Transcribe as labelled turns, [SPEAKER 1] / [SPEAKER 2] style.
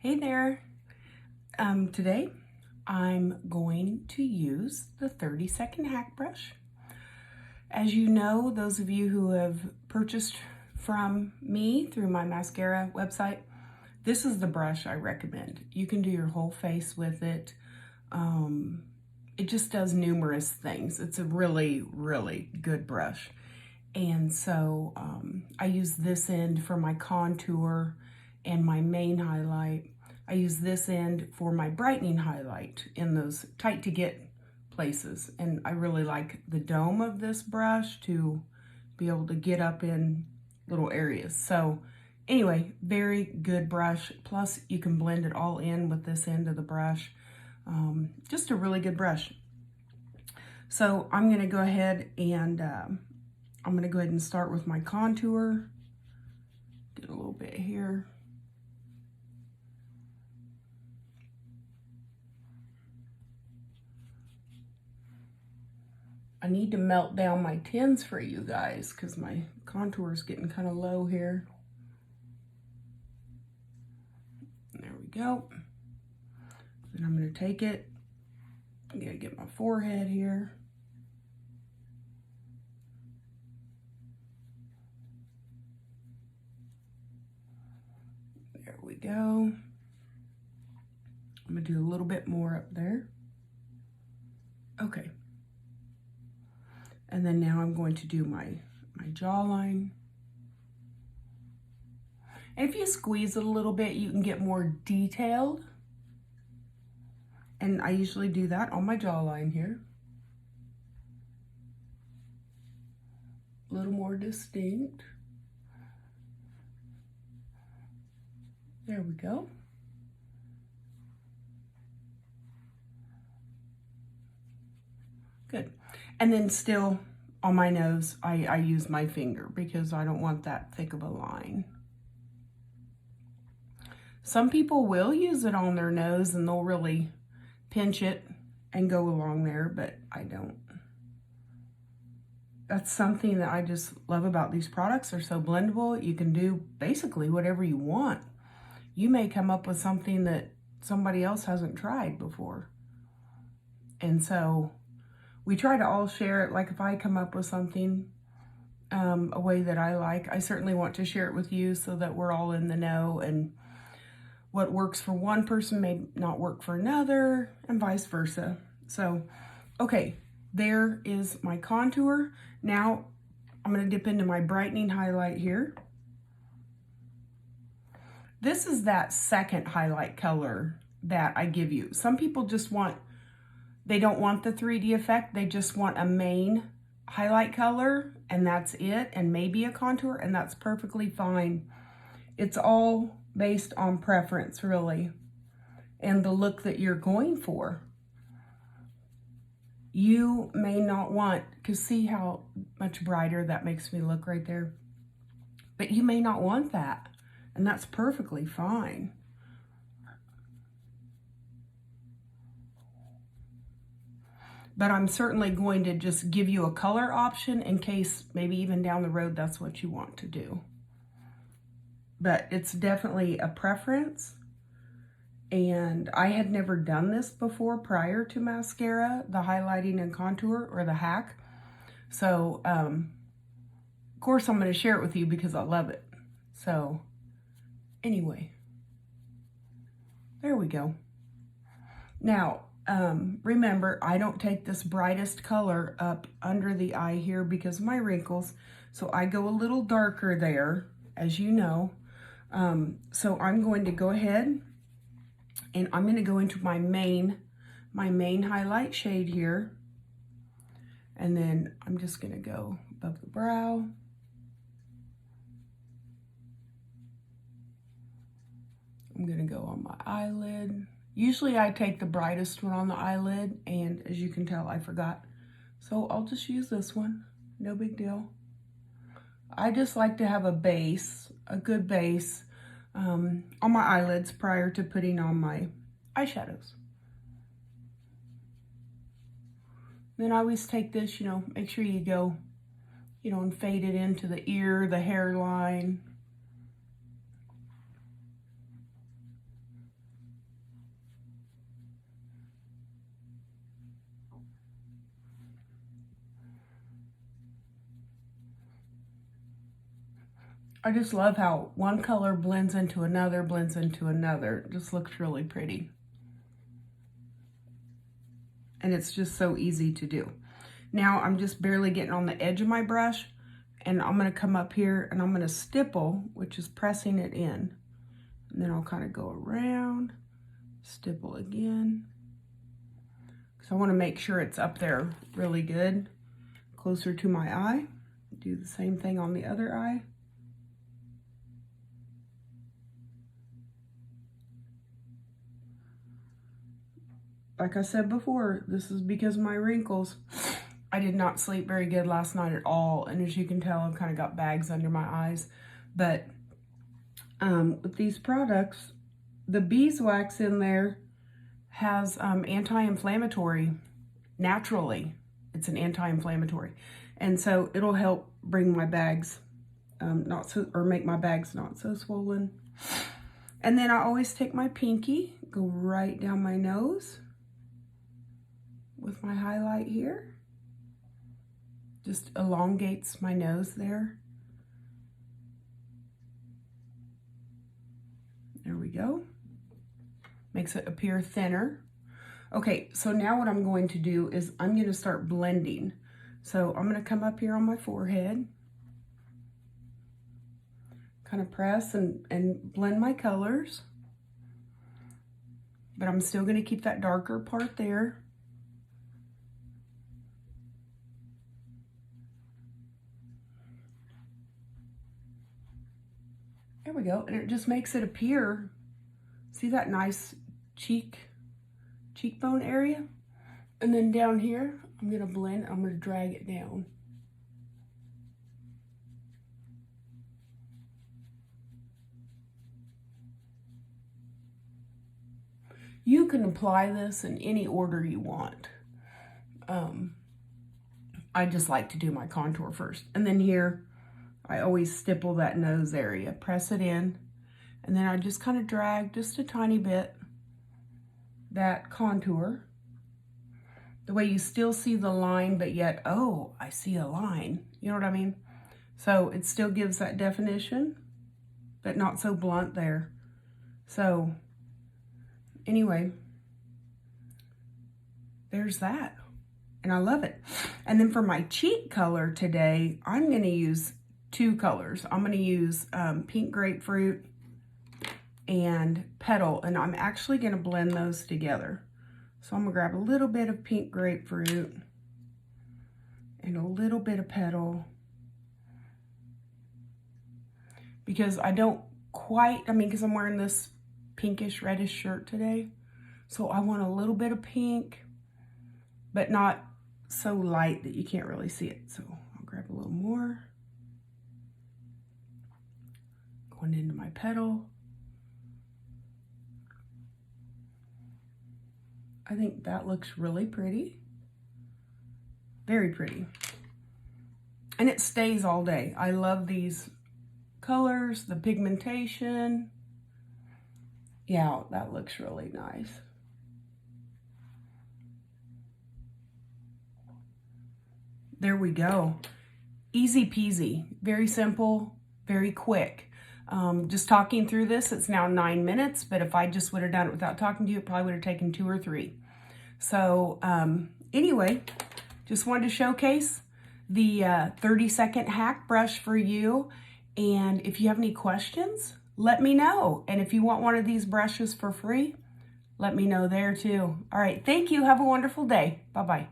[SPEAKER 1] Hey there. Today I'm going to use the 30-second hack brush. As you know, those of you who have purchased from me through my mascara website, this is the brush I recommend. You can do your whole face with it. It just does numerous things. It's a really, really good brush. And so I use this end for my contour and my main highlight. I use this end for my brightening highlight in those tight to get places. And I really like the dome of this brush to be able to get up in little areas. So anyway, very good brush. Plus you can blend it all in with this end of the brush. Just a really good brush. So I'm gonna go ahead and start with my contour. Get a little bit here. I need to melt down my tins for you guys because my contour is getting kind of low here. There we go. Then I'm going to take it. I'm going to get my forehead here. There we go. I'm going to do a little bit more up there. Okay. And then now I'm going to do my jawline. And if you squeeze it a little bit, you can get more detailed. And I usually do that on my jawline here. A little more distinct. There we go. Good. And then still on my nose, I use my finger because I don't want that thick of a line. Some people will use it on their nose and they'll really pinch it and go along there, but I don't. That's something that I just love about these products. They're so blendable. You can do basically whatever you want. You may come up with something that somebody else hasn't tried before. And so we try to all share it. Like if I come up with something, a way that I like, I certainly want to share it with you so that we're all in the know, and what works for one person may not work for another, and vice versa. So, okay, there is my contour. Now I'm going to dip into my brightening highlight here. This is that second highlight color that I give you. Some people just they don't want the 3D effect. They just want a main highlight color and that's it, and maybe a contour, and that's perfectly fine. It's all based on preference, really, and the look that you're going for. You may not want, because see how much brighter that makes me look right there? But you may not want that, and that's perfectly fine. But I'm certainly going to just give you a color option in case maybe even down the road that's what you want to do. But it's definitely a preference. And I had never done this before prior to mascara, the highlighting and contour, or the hack. So, of course, I'm going to share it with you because I love it. So, anyway, there we go. Now, remember, I don't take this brightest color up under the eye here because of my wrinkles. So I go a little darker there, as you know. So I'm going to go ahead and I'm going to go into my main highlight shade here. And then I'm just going to go above the brow. I'm going to go on my eyelid. Usually I take the brightest one on the eyelid, and as you can tell, I forgot. So I'll just use this one, no big deal. I just like to have a base, a good base, on my eyelids prior to putting on my eyeshadows. Then I always take this, make sure you go, and fade it into the ear, the hairline. I just love how one color blends into another, It just looks really pretty. And it's just so easy to do. Now I'm just barely getting on the edge of my brush, and I'm going to come up here and I'm going to stipple, which is pressing it in. And then I'll kind of go around, stipple again. So I want to make sure it's up there really good, closer to my eye. Do the same thing on the other eye. Like I said before, this is because of my wrinkles. I did not sleep very good last night at all. And as you can tell, I've kind of got bags under my eyes. But with these products, the beeswax in there has anti-inflammatory, naturally. It's an anti-inflammatory. And so it'll help bring my bags, make my bags not so swollen. And then I always take my pinky, go right down my nose with my highlight here. Just elongates my nose there. There we go. Makes it appear thinner. Okay, so now what I'm going to do is I'm going to start blending. So I'm going to come up here on my forehead, kind of press and blend my colors. But I'm still going to keep that darker part there. There we go, and it just makes it appear, see that nice cheekbone area? And then down here, I'm gonna blend, I'm gonna drag it down. You can apply this in any order you want. I just like to do my contour first. And then here, I always stipple that nose area, press it in, and then I just kind of drag just a tiny bit that contour. The way you still see the line, but yet, oh, I see a line. You know what I mean? So it still gives that definition, but not so blunt there. So anyway, there's that. And I love it. And then for my cheek color today, I'm going to use two colors. I'm going to use pink grapefruit and petal, and I'm actually going to blend those together. So I'm going to grab a little bit of pink grapefruit and a little bit of petal, because I don't quite, because I'm wearing this pinkish reddish shirt today, so I want a little bit of pink, but not so light that you can't really see it. So I'll grab a little more. Going into my petal. I think that looks really pretty. Very pretty. And it stays all day. I love these colors, the pigmentation. Yeah, that looks really nice. There we go. Easy peasy. Very simple, very quick. Just talking through this, it's now 9 minutes, but if I just would have done it without talking to you, it probably would have taken 2 or 3. So anyway, just wanted to showcase the 30-second hack brush for you. And if you have any questions, let me know. And if you want one of these brushes for free, let me know there too. All right, thank you. Have a wonderful day. Bye-bye.